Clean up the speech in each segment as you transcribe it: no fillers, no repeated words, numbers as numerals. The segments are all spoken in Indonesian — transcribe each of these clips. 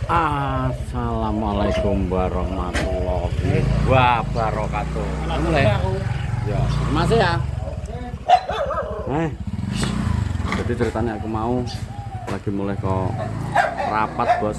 Assalamualaikum warahmatullahi wabarakatuh. Mulai. Ya, masih ya. Jadi ceritanya aku mau lagi mulai kok rapat bos.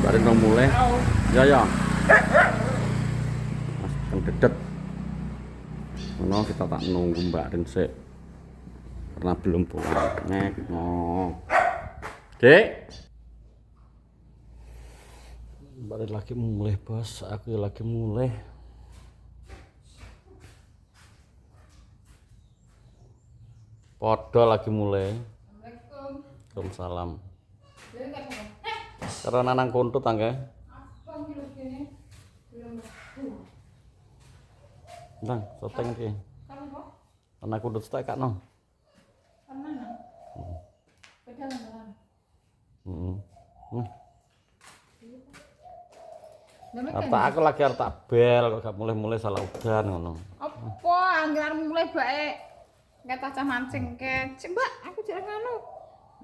Baru mau mulai. Ya. Mas kededet. Mana kita tak nunggu Mbak Rin sik. Karena belum pulang. Oke. Balik lagi mulai bos, aku lagi mulai. Podo lagi mulai. Waalaikumsalam. Karena nanang kuntut tangga. Nang, soteng iki. Anak kuntut tak kak no. Arta aku lagi arta bel kok gak mulai-mulai salah udan ngono. Apa anggaran mulai baik. Kata cah mancing ke. Mbak, aku jek ngono.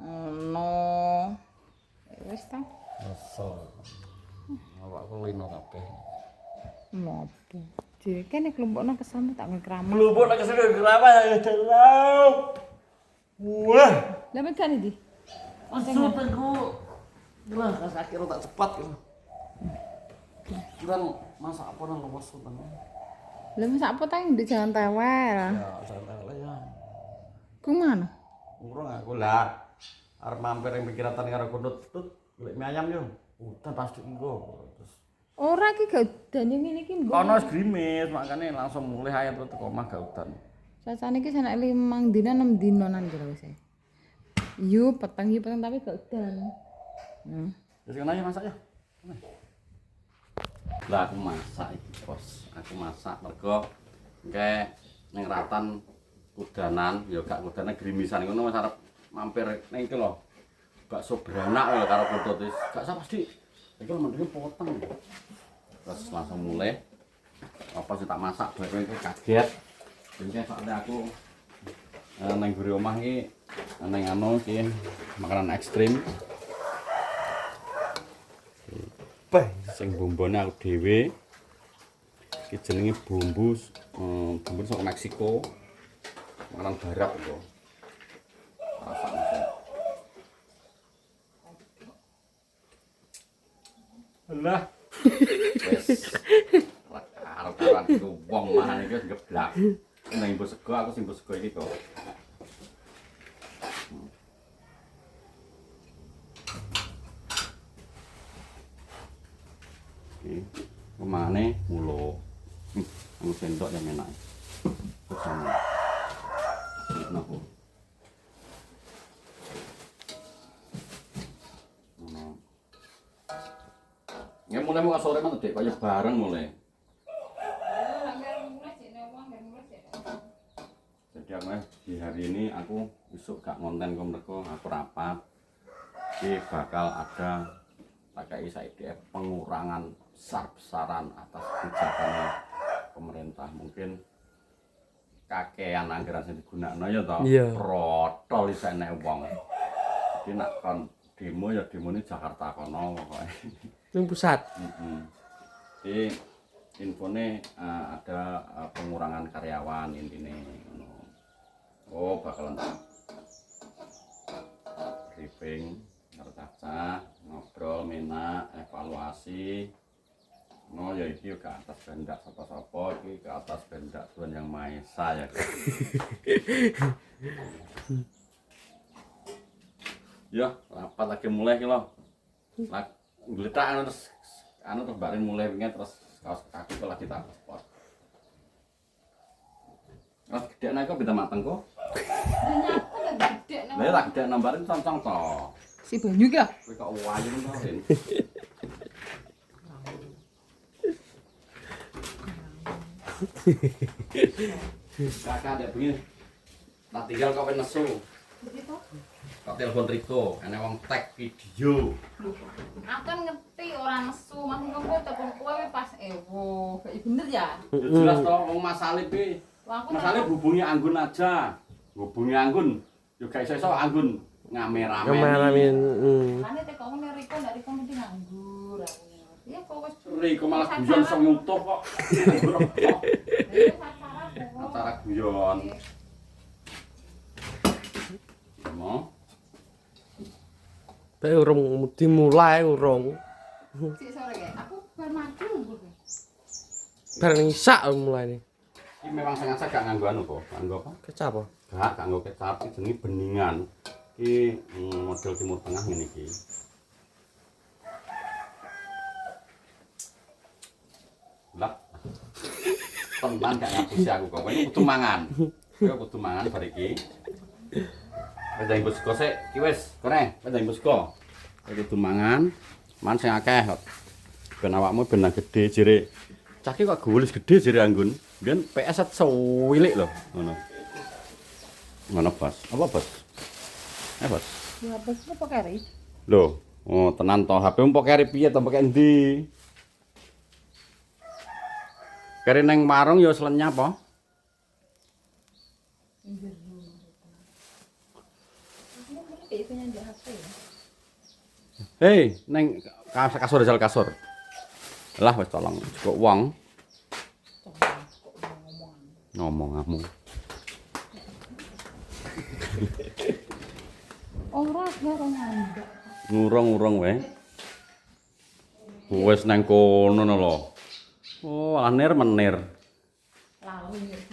Ngono. Wis ta. Asal. Awakku lino kabeh. Ngopo? Jek kene kelompokno kesana tak ngekramat. Kelompokno kesana keramat ya dalam. Wah. Lah megan iki. Maksud aku. Wah, sakit tak cepat gitu. Kita masak apa nang lepas sultan? Lah masak apa ta di jalan tewel? Ya, jalan tewel ya. Ku mana? Urung aku lah. Arep mampir ing pikiratan karo kuntut tut, golek mie ayam yo. Udan pasti engko. Terus Ora iki gak udan ngene iki. kono grimis, makane langsung mulai ae terus teko omah gak udan. Cacane iki sanek 5 dina 6 dinonan kira wis. Yu peteng tapi gak udan. Terus kena aja masak ya. Lah aku masak iki, Bos. Aku masak mergo engke ning Ratan udanan, ya gak udanan grimisan ngono wis arep mampir ning iki lho. Bakso beranak lho karo kuntut wis. Gak usah pasti. Iki mendinge potong. Terus langsung mulai. Apa sih tak masak bae kowe kaget. Jadi soalnya aku neng guri omah iki neng anu iki makanan ekstrim. Sing bumbone aku dhewe. Iki jenenge bumbu saka Meksiko. Makanan barat itu. Rasane sih. Lah. Wes. Arep-arep itu wong mangan iki geblak. Nang mbok sego aku sing mbok sego iki kok. Kemana mulo anu sendok yang enak bersama kenapa ya mulai mau sore mana dek kayak bareng mulai jadi aku di hari ini aku besok gak ngonten ke mereka aku rapat jadi bakal ada pakai IDF pengurangan besar-besaran atas kebijakan pemerintah mungkin kakean anggaran yang digunakan ya toh protol isa enek wong jadi nak kon demo ya demo ini Jakarta kono pokoknya yang pusat jadi infonya ada pengurangan karyawan intinya oh bakalan briefing caca ngobrol menak evaluasi no ya iki ke atas kehendak sapa-sapa iki ke atas kehendak Tuhan Yang Maha Esa ya ya rapat lagi mulai iki lho ngletak terus barin mulai pengen terus kaos kaki kok lagi tak sport kaos gede nek kok bisa mateng kok lha tak gede nambarin concong to Si banyu ya? Kowe kok wayu to, Rin. Kakak ada begini. Tak tinggal kok nesu. Kok telepon Riko, ana wong tag video. Aku kan ngerti orang nesu, maksud kowe telepon kowe pas ewo. Kayak bener ya? Jelas to wong Mas Salib iki. Mas Salib hubungi Anggun aja. Hubungi Anggun. Yo gak iso-iso Anggun ngameramen. Kameramen. Kan teko ngene Riko ndak Riko mesti nganggur aku. Ya kok wis Riko malah guyon sok nyutuh kok. Acara guyon. Mau? Tapi urung dimulai urung. Sik sore ya. Aku bar maju. Bareng isak mulai nih. Ini memang sengaja gak nganggo anu kok. Nganggo apa? Kecap apa? Gak nganggo kecap, iki jenenge beningan. Iki model Timur Tengah ngene iki. Lah. Tenan gak ngapusi aku kok. Kowe kudu mangan. Kowe kudu mangan bar iki. Pedang busko sik, iki wis, kene, pedang busko. Kowe kudu mangan, man sing akeh kok. Ben awakmu ben gede jere. Cah ki kok gulis gede jere anggun. Biyen PS sewilik lho, ngono. Ngono, Bos. Apa, Bos? Bos. Ya bos apa kari? Lho, oh tenan to HP-mu pok keri piye to pok endi? Keri nang warung ya slenyap apa? Hei, neng kasur jal kasur. Lah wis tolong cukup wong. Ngomong kamu. Ora ngandek. Ngurung-ngurung wae. Wis nang kono lho. Oh, anir menir.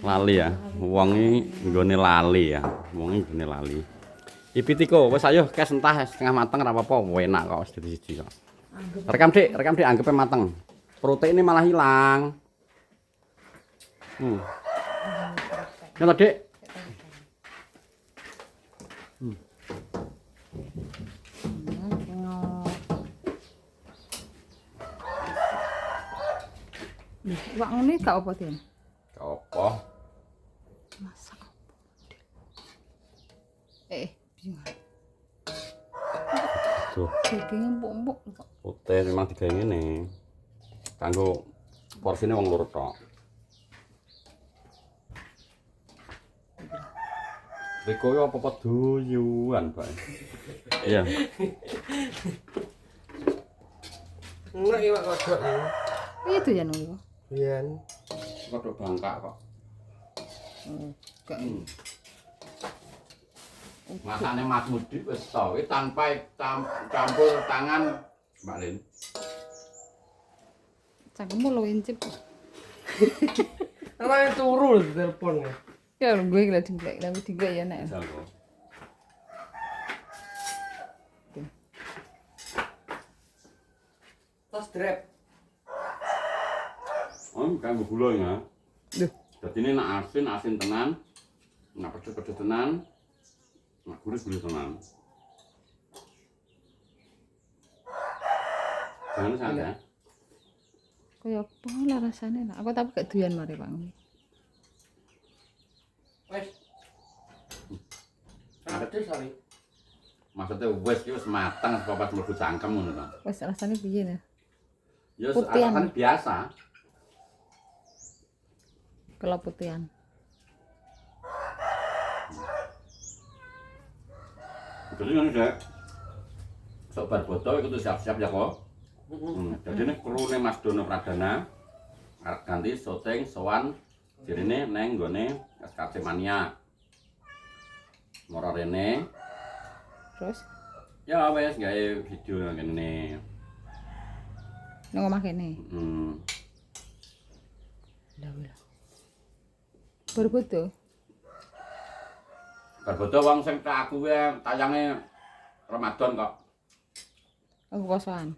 Lali ya. Wong iki nggone lali ya. Wong iki nggone lali. Ipitiko, wis ayo kes entah setengah mateng ora apa-apa, enak kok wis dadi siji kok. Rekam Dik, anggepe mateng. Proteine malah hilang. Nyala, Dik. Wak ngene gak apa Den? Gak apa. Masak apa? Bingung. Tuh, Daging empuk-empuk kok. putih memang digawe ngene. Kanggo porsine wong loro tok. Riko yo apa-apa duyuan, Pak. Iya. Enak iki Pak kodhok iki. Piye doyan ngono? Biyen Kodhok bangkak kok. Gak. Masane Mas Mudi wis to, iki tanpa campur tangan Mbak Lin. Cangkemmu lo incip. ana turu telepon ya. Ya gue gila dimblek, tapi digak ya nek. Jago. Tas drep. Kanggo gula ya. Lho, Dadi ini nak asin tenan. Nak pedes tenan. Nak gurih tenan. Jangan santai. kaya apa lah rasane nak. Aku tapi gak doyan mare Pak. Wes. Ada sari. Maksudnya wis ki wis mateng apa pas mlebu cangkem ngono to. Wis rasane piye nah? Ya Putihan. rasane biasa. Keloputian. Jadi ngene Dek. Sok bar boto iku kudu siap-siap ya kok. Jadi ini krune Mas Dono Pradana arep ganti syuting sowan jirine neng nggone SKC Mania. Moro rene Terus ya wes gawe video ngene. nang omah kene. Lah wis. Berbodo. Bar boto wong sing tak aku kuwi tayange Ramadan kok. Aku posoan.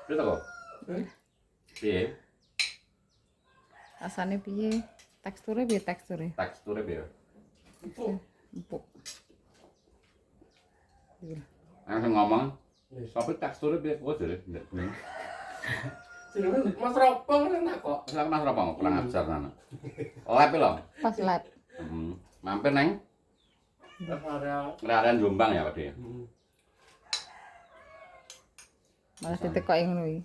Piye kok? Piye? Rasane piye? Teksture piye teksture? Teksture piye? Empuk. Iya. Aku ngomong, tapi teksture piye kok jare ndak bening. Jenenge Mas Ropong enak kok. Wis aku Mas Ropong kurang ajar nana. Lep lho. Pas live. Mampir neng area Jombang ya Pak De. Malah ditekoki ngono iki.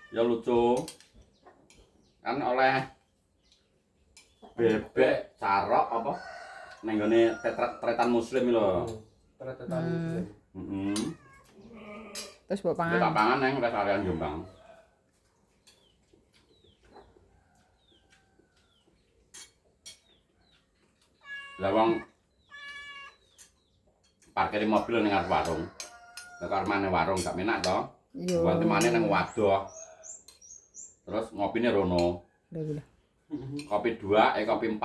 Ya lucu. Kan oleh bebek carok apa ning gone tretan muslim lho. Ternyata muslim. Heeh. Terus mbok Tak pangan. pangan nang rest area Jombang. Lah wong parkir mobil ning arep warung. Lah karo maneh warung gak menak to. Yo. Ganti maneh nang wadoh. Terus ngopine rono. Lha. Kopi 2, kopi 4.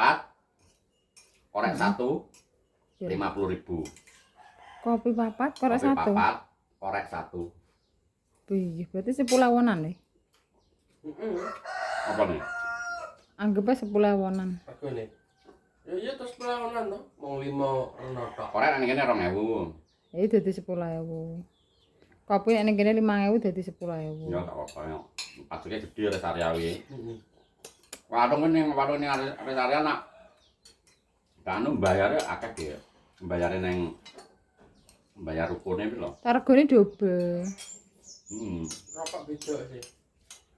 Korek 1 Iya. 50.000. Kopi papat, korek Kopi 1. 4, korek 1. Piye, berarti 10.000-an nih. Apa nih? Anggapnya 10.000-an. Aku ini. Ya iya terus pelawanan to. Mau 5 reno tok. Korek nang kene 2.000. Ya dadi 10.000. Kopi nek kene 5.000 dadi 10.000. Ya gak apa-apa ya. Pajake gede rest area wi. Heeh. Warung ning rest area nak kanu bayare akeh dia. Bayare ning bayar rukune iki lho. Regane double. Rokok beda sih.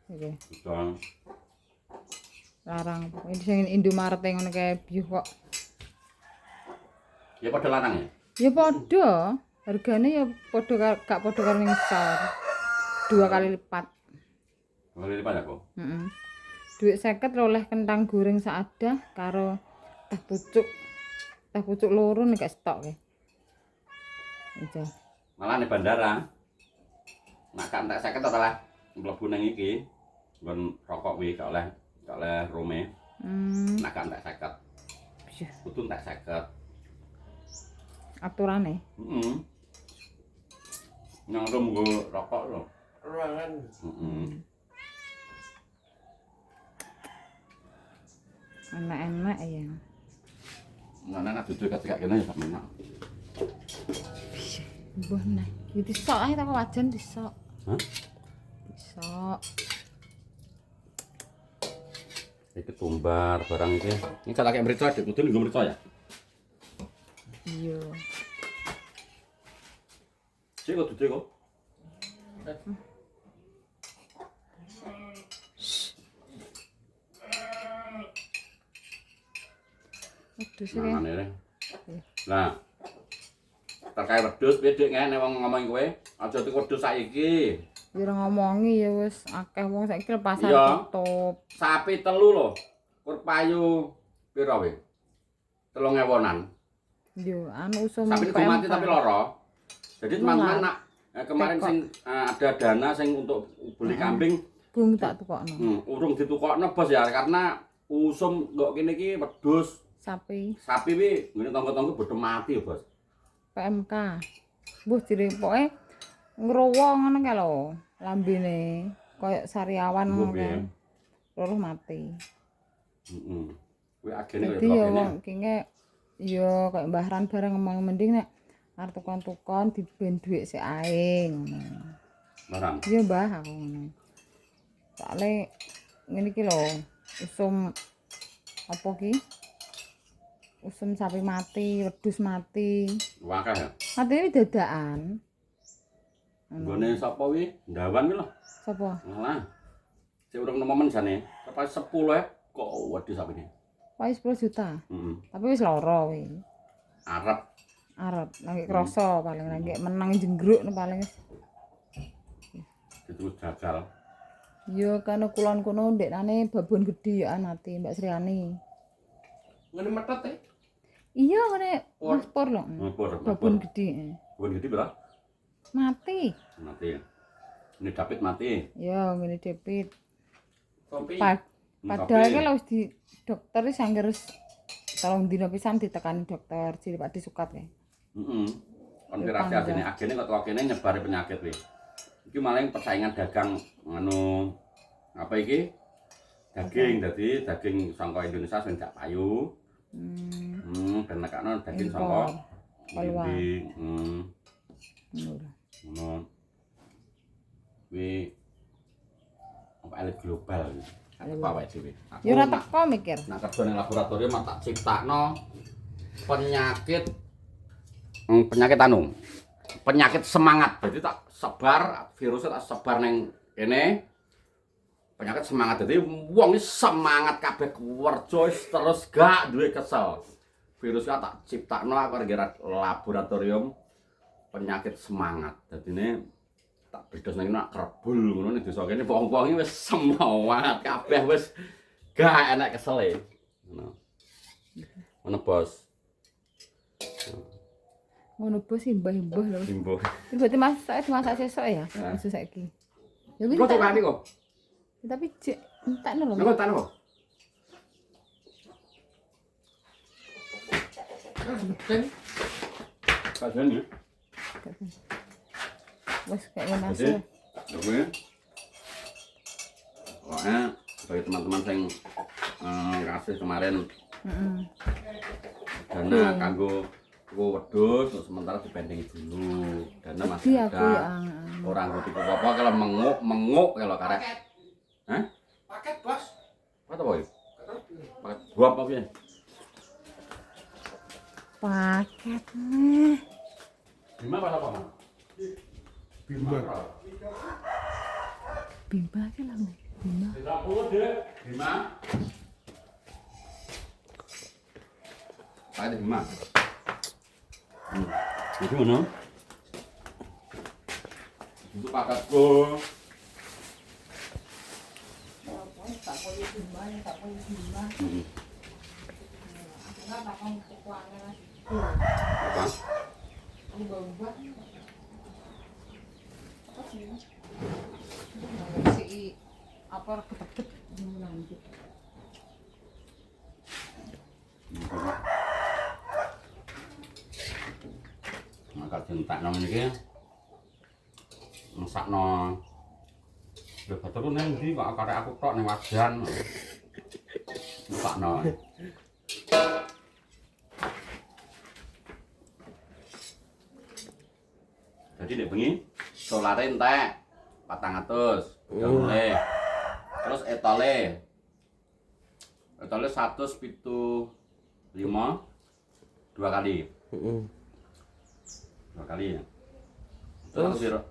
Oke, Betul. larang. Ini sing Indomaret ngono kae biuh kok. Ya padha lanang ya. Ya padha, hargane ya padha gak padha karo ning sor. 2 kali lipat. Boleh lipat aku. Heeh. Duit 50 oleh kentang goreng seadah karo teh pucuk. Teh pucuk loro nek gak stok kae. Aja. Malah ning bandara. Nak kan tak 50 to lah. Mlebu nang iki. Nggon rokok wi gak oleh rome. Nak kan tak 50. Iya. Kudu tak 50. Aturane. Heeh. Nang rum nggo rokok lho. Ruangan. Heeh. Enak-enak ya. Nah, dudu ketika kene ya sak menak. Mbah nah. Iki disok ae tak wajan disok. Hah? Disok. Iki tumbar barang iki. Ini kalau kayak merica dik kudu nggo merica ya. Iya. Cek kok dudu kok. Wedhus iki. Nah, ngene. Nah. Terkait wedhus piye dik ngene wong ngomong kowe? Aja tuku wedhus saiki. Ya ora ngomongi ya wis akeh wong saiki pasar Iya. tutup. Sapi telu lho. Kur payu pira we? 3.000-an. Yo anu usum Sapi niku mati tapi lara. Jadi teman-teman nak kemarin Tekok. sing ada dana sing untuk beli kambing bung tak tukokno. urung ditukokno bos ya karena usum kok kene iki wedhus Sapi sapi wi ngene tangga-tangga bodho mati ya bos. PMK. Mbuh direpoke ngrowo ngono kae lho. Lambene koyo sariawan ngono Mbuh, kae. ya. Loro mati. Heeh. Kuwi agene kaya Jadi ya kene. wong kene ya koyo Mbah Ran bareng ngomong mending nek arep tukon-tukon diben dhuwit sik ae ngono. Barang. Iya Mbah aku ngono. Soale ngene iki lho, usum apa ki? Usum sapi mati, wedhus mati. Wakah ya. Matine dadakan. Nggone sapa wi? Ndawan wi lho. Sapa? Ngalah. Sik urung nemen jane. Apa 10 kok wedhus sapine. Pae 10 juta. Heeh. Tapi wis lara wi. Arep Arep lagi krasa paling lagi menang jenggruk paling wis. dituku jagal. Ya kan kulon kono ndekane babon gedhe ya mati Mbak Sriani. Ngene metet e. Iya ngene Pur. Mas Pur lho. Ngepur. Babon gedhe. Babon gede pira? Mati. Mati. Ini David mati. Ya ngene Depit. Kopi. Padahal kan wis di dokter wis angger tolong dina pisan ditekani dokter jadi Pak disukat kae. Heeh. Konspirasi asine agene kok teko kene nyebari penyakit kuwi. Iki malah persaingan dagang anu apa iki? Daging dadi daging saka Indonesia sing gak payu. Ben nekakno daging saka Paluan. Ngono. Kuwi apa elit global. Apa wae dhewe. Ya ora teko mikir. Nak kerja ning laboratorium tak ciptakno penyakit penyakit semangat. Jadi tak sebar virusnya tak sebar ning kene penyakit semangat. Dadi wong iki semangat kabeh kerja terus gak duwe kesel. Virus tak ciptakno aku gara laboratorium penyakit semangat. Dadine tak bedos nang nak kerbul ngono ning desa kene wong-wong iki wis semangat kabeh wis gak enak kesele. Ngono. Ngono bos. Ngono bos imbah-imbah lho. Imbuh. Berarti masak sesuk ya, iso saiki. Ya Kok tukane kok? tapi jek entekno lho. Nang tan kok. Kan Kajian ya. Wes kayak ngono Jadi, gue pokoknya bagi teman-teman yang ngasih kemarin dana kanggo wedhus terus sementara dibanding dulu dana masih Iya, aku ada orang gue tipe apa kalau menguk kalau karek hah? paket bos. Apa boy? Paket gua apa ya? paket nih. Bima apa apa? Bima. Bimba ke lah. Bimba. 30 deh. Bima. Paket Bima. Itu mana? Itu paketku. Apa? Si apa ketepet lanjut. Maka jentakno niki mesakno lho baterku nang ndi kok karek aku tok ning wajan. Mesakno. Jadi nek bengi solare entek 400 boleh. Terus etole 175 dua kali. Dua kali ya. Terus? Terus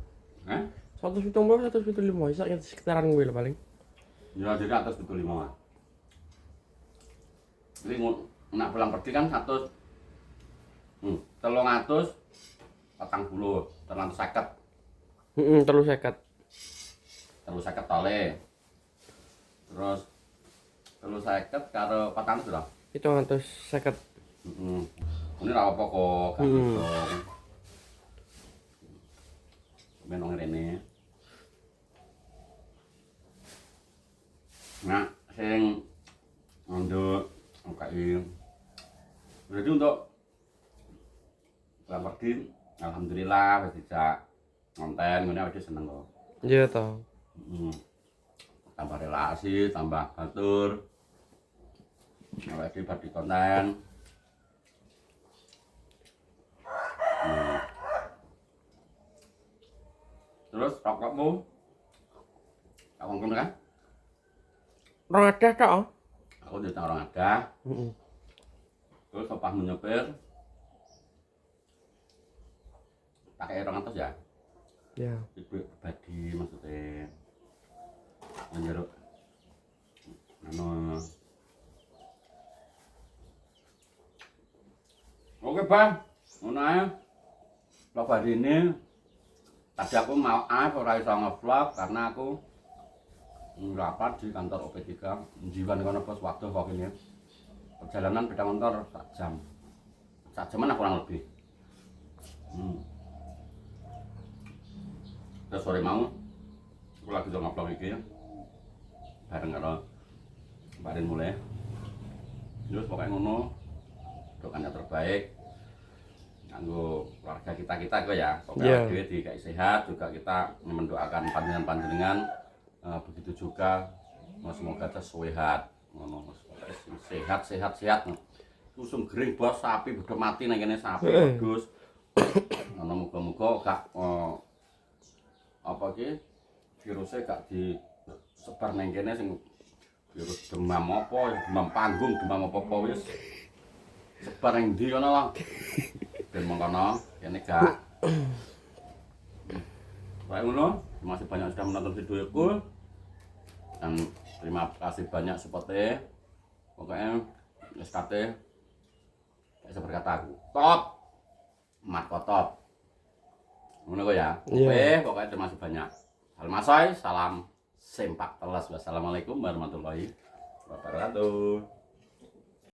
175 isak sekitaran gue lah paling. ya jadi atas 75. Jadi nak pulang pergi kan 100 300 40 350 Terus sekat. terus 50 tole. Terus 50 karo 400 lho. Itu 150. Ini ra apa kok, gak iso. Menong rene. Nah, sing untuk UKI. Jadi untuk pulang pergi, alhamdulillah wis dijak konten ngene awake seneng kok. Iya toh. Tambah relasi, tambah batur. Awake bagi konten. Terus rokokmu? Kak ngomong kan? Orang ada toh. Aku di orang ada. Terus pas menyopir pakai 200 ya? Ya. Ibu pribadi maksudnya menjeruk Oke bang, ngono ae. Vlog hari ini tadi aku mau ora iso nge-vlog karena aku rapat di kantor OP3 jiwan kono bos waktu kok ini perjalanan beda motor 1 jam 1 jaman kurang lebih terus sore mau aku lagi coba nge-vlog iki bareng karo Mbak Rin mulai terus pokoknya ngono doanya terbaik kanggo keluarga kita kok ya pokoknya dhewe dikai sehat juga kita mendoakan panjenengan begitu juga semoga sehat ngono sehat usum gering bos sapi udah mati nang kene sapi wedhus ngono muga-muga gak apa ki virusnya gak disebar nang kene sing virus demam apa demam panggung demam apa wis sebar nang ndi kono lah ben mengkono kene gak baik ngono masih banyak sudah menonton videoku Dan terima kasih banyak supportnya. Pokoknya SKT kayak saya berkata aku top, Marco top. Ngono kok ya. Iya. Oke, pokoknya terima kasih banyak. Salam Masoy, salam sempak telas. Wassalamualaikum warahmatullahi wabarakatuh.